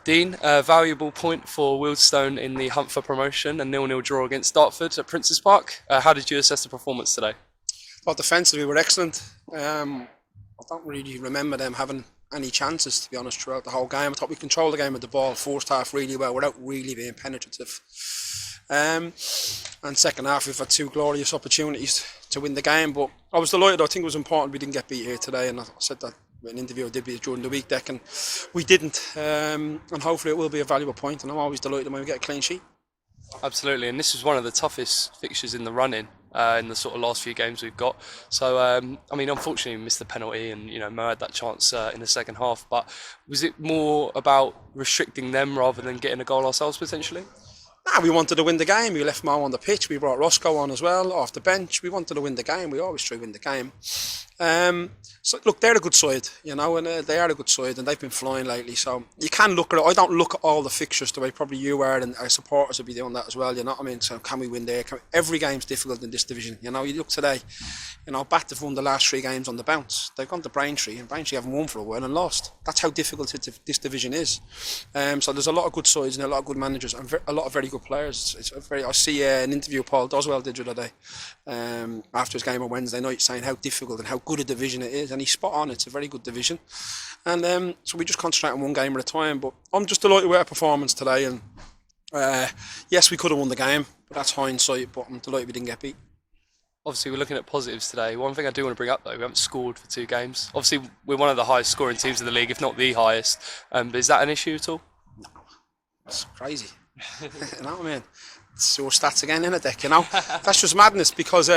Dean, a valuable point for Wealdstone in the hunt for promotion, a 0-0 draw against Dartford at Prince's Park. How did you assess the performance today? Thought defensively were excellent. I don't really remember them having any chances, to be honest, throughout the whole game. I thought we controlled the game with the ball first half really well without really being penetrative. And second half we've had two glorious opportunities to win the game, but I was delighted. I think it was important we didn't get beat here today, and I said that in an interview I did during the week deck, and we didn't, and hopefully it will be a valuable point, and I'm always delighted when we get a clean sheet. Absolutely, and this was one of the toughest fixtures in the run-in in the sort of last few games we've got. So, I mean, unfortunately, we missed the penalty, and Mo had that chance in the second half. But was it more about restricting them rather than getting a goal ourselves potentially? Nah, we wanted to win the game. We left Mo on the pitch. We brought Roscoe on as well off the bench. We wanted to win the game. We always try to win the game. So look, they're a good side, and they are a good side, and they've been flying lately. So you can look at it. I don't look at all the fixtures the way probably you are, and our supporters will be doing that as well. You know what I mean? So can we win there? Every game's difficult in this division. You look today. Bath have won the last 3 games on the bounce. They've gone to Braintree, and Braintree haven't won for a while and lost. That's how difficult this division is. So there's a lot of good sides and a lot of good managers and a lot of very good players. I see an interview Paul Doswell did the other day after his game on Wednesday night, saying how difficult and how good a division it is, and he's spot on. It's a very good division, and so we just concentrate on one game at a time. But I'm just delighted with our performance today, and yes, we could have won the game, but that's hindsight. But I'm delighted we didn't get beat. Obviously, we're looking at positives today. One thing I do want to bring up, though, we haven't scored for 2 games. Obviously, we're one of the highest scoring teams in the league, if not the highest. But is that an issue at all? No, that's crazy. You know what I mean? It's your stats again in a deck, That's just madness because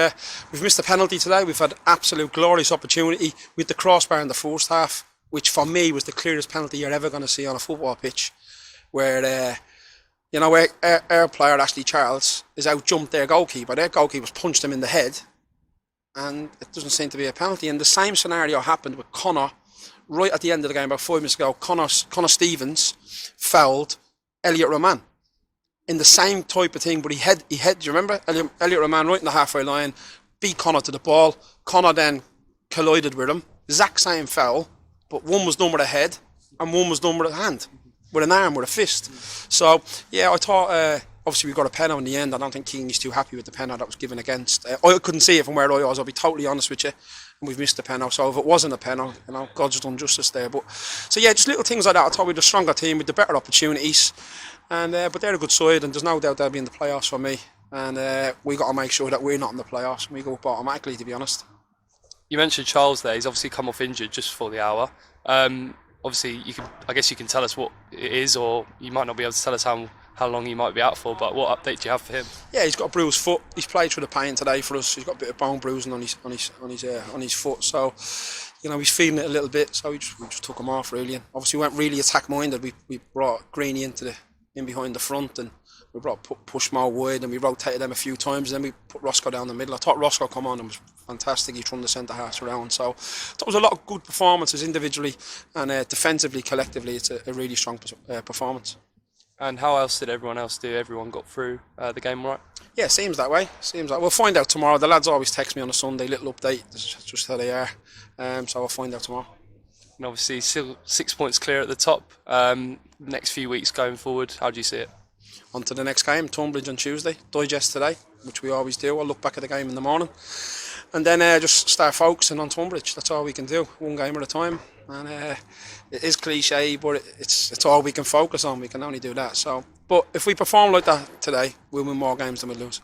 we've missed a penalty today. We've had absolute glorious opportunity with the crossbar in the first half, which for me was the clearest penalty you're ever going to see on a football pitch, where our player Ashley Charles is out jumped their goalkeeper. Their goalkeeper's punched him in the head, and it doesn't seem to be a penalty. And the same scenario happened with Connor right at the end of the game about 5 minutes ago. Connor Stevens fouled Elliot Roman in the same type of thing, but he had. Do you remember Elliot Roman right in the halfway line, beat Connor to the ball. Connor then collided with him. Exact same foul, but one was done with a head and one was done with a hand, with an arm, with a fist. So yeah, I thought obviously we got a penalty in the end. I don't think Keeney's too happy with the penalty that was given against. I couldn't see it from where I was. I'll be totally honest with you. And we've missed the penalty. So if it wasn't a penalty, God's done justice there. But so yeah, just little things like that. I thought we had a stronger team with the better opportunities. And but they're a good side, and there's no doubt they'll be in the playoffs for me. And we got to make sure that we're not in the playoffs. We go up automatically, to be honest. You mentioned Charles there. He's obviously come off injured just before the hour. Obviously, I guess you can tell us what it is, or you might not be able to tell us how long he might be out for. But what update do you have for him? Yeah, he's got a bruised foot. He's played through the pain today for us. He's got a bit of bone bruising on his foot. So he's feeling it a little bit. So we just took him off really. And obviously, we weren't really attack minded. We brought Greeny in behind the front, and we brought push more wide, and we rotated them a few times, and then we put Roscoe down the middle. I thought Roscoe come on and was fantastic. He turned the centre half around. So that was a lot of good performances individually and defensively, collectively. It's a really strong performance. And how else did everyone else do? Everyone got through the game right? Yeah, seems that way. We'll find out tomorrow. The lads always text me on a Sunday, little update. That's just how they are. So I'll find out tomorrow. And obviously, still 6 points clear at the top. Next few weeks going forward, how do you see it? On to the next game, Tunbridge on Tuesday. Digest today, which we always do. I'll look back at the game in the morning. And then just start focusing on Tunbridge. That's all we can do, one game at a time. And it is cliche, but it's all we can focus on. We can only do that. So, but if we perform like that today, we'll win more games than we lose.